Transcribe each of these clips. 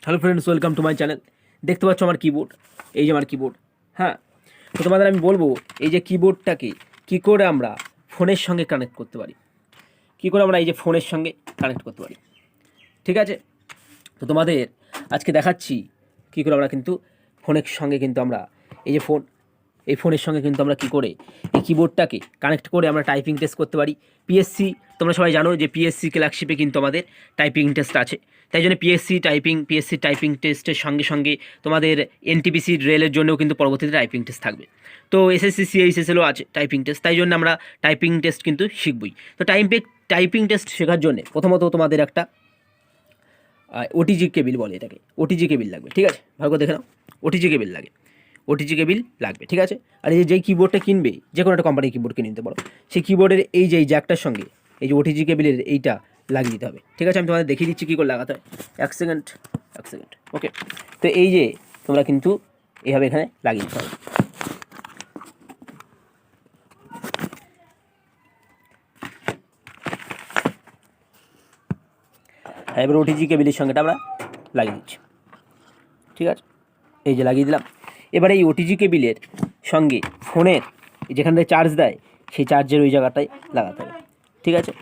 Hello friends, welcome to my channel. দেখতে পাচ্ছ আমার কিবোর্ড, এই যে আমার কিবোর্ড। হ্যাঁ, তো তোমাদের আমি বলবো এই যে কিবোর্ডটাকে কী করে আমরা ফোনের সঙ্গে কানেক্ট করতে পারি, কী করে আমরা এই যে ফোনের সঙ্গে কানেক্ট করতে পারি। ঠিক আছে, তো তোমাদের আজকে দেখাচ্ছি কী করে আমরা কিন্তু ফোনের সঙ্গে কিন্তু আমরা এই যে এই ফোনের সঙ্গে কিন্তু আমরা কী করে এই কিবোর্ডটাকে কানেক্ট করে আমরা টাইপিং টেস্ট করতে পারি। পিএসসি, তোমরা সবাই জানো যে পিএসসি ক্লার্কশিপে কিন্তু আমাদের টাইপিং টেস্ট আছে। তাই জন্য পিএসসি টাইপিং টেস্টের সঙ্গে সঙ্গে তোমাদের এনটিপিসি রেলের জন্যও কিন্তু পরবর্তীতে টাইপিং টেস্ট থাকবে। তো এসএসসি সিএইচএসএলও আছে টাইপিং টেস্ট, তাই জন্য আমরা টাইপিং টেস্ট কিন্তু শিখবই। তো টাইপিং টেস্ট শেখার জন্য প্রথমত তোমাদের একটা ওটিজি কেবিল বলে, এটাকে ওটিজি কেবিল লাগবে। ঠিক আছে, ভালো করে দেখে নাও, ওটিজি কেবিল লাগে, ওটিজি কেবিল লাগবে। ঠিক আছে, আর এই যেই কিবোর্ডটা কিনবে, যে কোনো একটা কোম্পানির কিবোর্ড কিনে নিতে পারো, সেই কিবোর্ডের এই যে জ্যাকটার সঙ্গে এই যে ওটিজি কেবিলের এইটা লাগিয়ে দিতে হবে। ঠিক আছে, আমি তোমাদের দেখিয়ে দিচ্ছি কী করে লাগাতে হয়। এক সেকেন্ড। ওকে, তো এই যে তোমরা কিন্তু এইভাবে এখানে লাগিয়ে দিতে হবে। হ্যাঁ, এবার ওটিজি কেবিলের সঙ্গেটা আমরা লাগিয়ে দিচ্ছি। ঠিক আছে, এই যে লাগিয়ে দিলাম। এবার এই ওটিজি কেবিলের সঙ্গে ফোনের যেখান থেকে চার্জ দেয় সেই চার্জের ওই জায়গাটায় লাগাতে হবে। ঠিক আছে,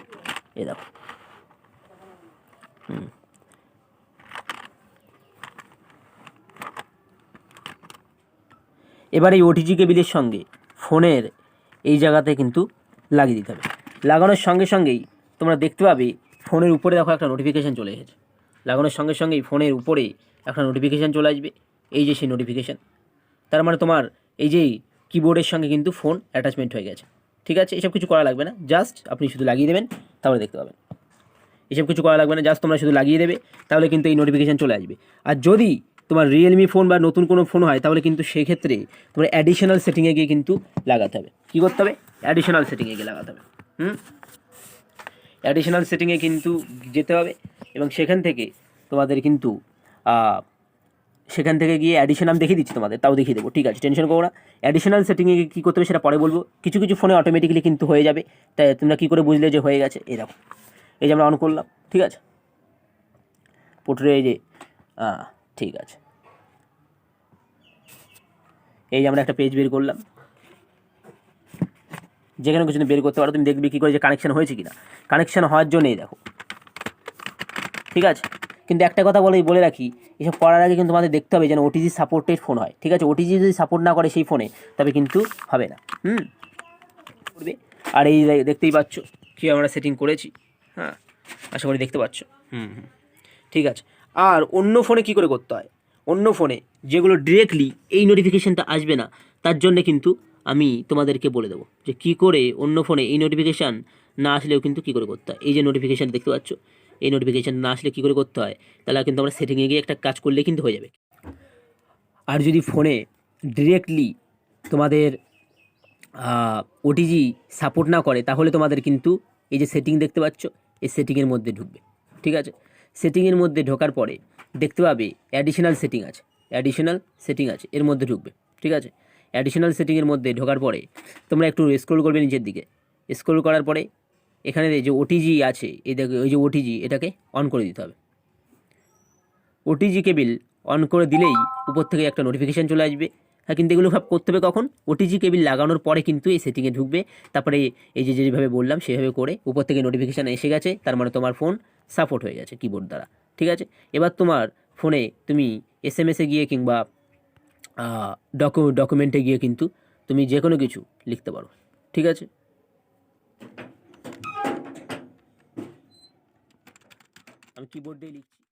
এই দেখো। এবার এই ওটিজি কেবিলের সঙ্গে ফোনের এই জায়গাতে কিন্তু লাগিয়ে দিতে হবে। লাগানোর সঙ্গে সঙ্গেই তোমরা দেখতে পাবে ফোনের উপরে দেখো একটা নোটিফিকেশান চলে এসেছে। লাগানোর সঙ্গে সঙ্গেই ফোনের উপরে একটা নোটিফিকেশান চলে আসবে, এই যে সেই নোটিফিকেশান। তার মানে তোমার এই যে কিবোর্ডের সঙ্গে কিন্তু ফোন অ্যাটাচমেন্ট হয়ে গেছে। ঠিক আছে, এসব কিছু করা লাগবে না, জাস্ট আপনি শুধু লাগিয়ে দেবেন, তাহলে দেখতে পাবেন। এসব কিছু করা লাগবে না, জাস্ট তোমরা শুধু লাগিয়ে দেবে, তাহলে কিন্তু এই নোটিফিকেশান চলে আসবে। আর যদি তোমার রিয়েলমি ফোন বা নতুন কোনো ফোন হয়, তাহলে কিন্তু সেক্ষেত্রে তোমার অ্যাডিশনাল সেটিংয়ে গিয়ে কিন্তু লাগাতে হবে। কী করতে হবে? অ্যাডিশনাল সেটিংয়ে গিয়ে লাগাতে হবে। অ্যাডিশনাল সেটিংয়ে কিন্তু যেতে হবে, এবং সেখান থেকে তোমাদের কিন্তু সেখান থেকে গিয়ে অ্যাডিশন আমি দেখিয়ে দিচ্ছি তোমাদের, তাও দেখিয়ে দেবো। ঠিক আছে, টেনশন করো না। অ্যাডিশনাল সেটিংয়ে কী করতে হবে সেটা পরে বলবো। কিছু কিছু ফোনে অটোমেটিক্যালি কিন্তু হয়ে যাবে, তাই তোমরা কী করে বুঝলে যে হয়ে গেছে? এই দেখো, এই যে আমরা অন করলাম। ঠিক আছে, পোর্ট্রে এই যে ঠিক আছে, এই যে আমরা একটা পেজ বের করলাম, যেখানে কিছু বের করতে পারো। তুমি দেখবে কী করে যে কানেকশান হয়েছে কি না। কানেকশান হওয়ার জন্যই দেখো। ঠিক আছে, কিন্তু একটা কথা বলে রাখি, এসব করার আগে কিন্তু তোমাদের দেখতে হবে যেন ওটিজি সাপোর্টেড ফোন হয়। ঠিক আছে, ওটিজি যদি সাপোর্ট না করে সেই ফোনে, তবে কিন্তু হবে না। করবে। আর এই দেখতেই পাচ্ছ কী আমরা সেটিং করেছি। হ্যাঁ, আশা করি দেখতে পাচ্ছ। ঠিক আছে, আর অন্য ফোনে কী করে করতে হয়? অন্য ফোনে যেগুলো ডিরেক্টলি এই নোটিফিকেশানটা আসবে না, তার জন্য কিন্তু আমি তোমাদেরকে বলে দেবো যে কী করে অন্য ফোনে এই নোটিফিকেশান না আসলেও কিন্তু কী করে করতে হয়। এই যে নোটিফিকেশান দেখতে পাচ্ছ, এই নোটিফিকেশান না আসলে কী করে করতে হয়, তাহলে কিন্তু আমরা সেটিংয়ে গিয়ে একটা কাজ করলে কিন্তু হয়ে যাবে। আর যদি ফোনে ডিরেক্টলি তোমাদের ওটিজি সাপোর্ট না করে, তাহলে তোমাদের কিন্তু এই যে সেটিং দেখতে পাচ্ছ, এই সেটিংয়ের মধ্যে ঢুকবে। ঠিক আছে, সেটিংয়ের মধ্যে ঢোকার পরে দেখতে পাবে অ্যাডিশনাল সেটিং আছে, এর মধ্যে ঢুকবে। ঠিক আছে, অ্যাডিশনাল সেটিংয়ের মধ্যে ঢোকার পরে তোমরা একটু স্ক্রল করবে নিচের দিকে। স্ক্রল করার পরে এখানে যে ওটিজি আছে, এই দেখো, ওই যে ওটিজি, এটাকে অন করে দিতে হবে। ওটিজি কেবিল অন করে দিলেই উপর থেকে একটা নোটিফিকেশান চলে আসবে। হ্যাঁ, কিন্তু এগুলো সব করতে হবে কখন? ওটিজি কেবিল লাগানোর পরে কিন্তু এই সেটিংয়ে ঢুকবে। তারপরে এই যে যেভাবে বললাম সেভাবে করে উপর থেকে নোটিফিকেশান এসে গেছে, তার মানে তোমার ফোন সাপোর্ট হয়ে গেছে কিবোর্ড দ্বারা। ঠিক আছে, এবার তোমার ফোনে তুমি এসএমএসে গিয়ে কিংবা ডকুমেন্টে গিয়ে কিন্তু তুমি যে কোনো কিছু লিখতে পারো। ঠিক আছে, আমি কিবোর্ডেই লিখছি।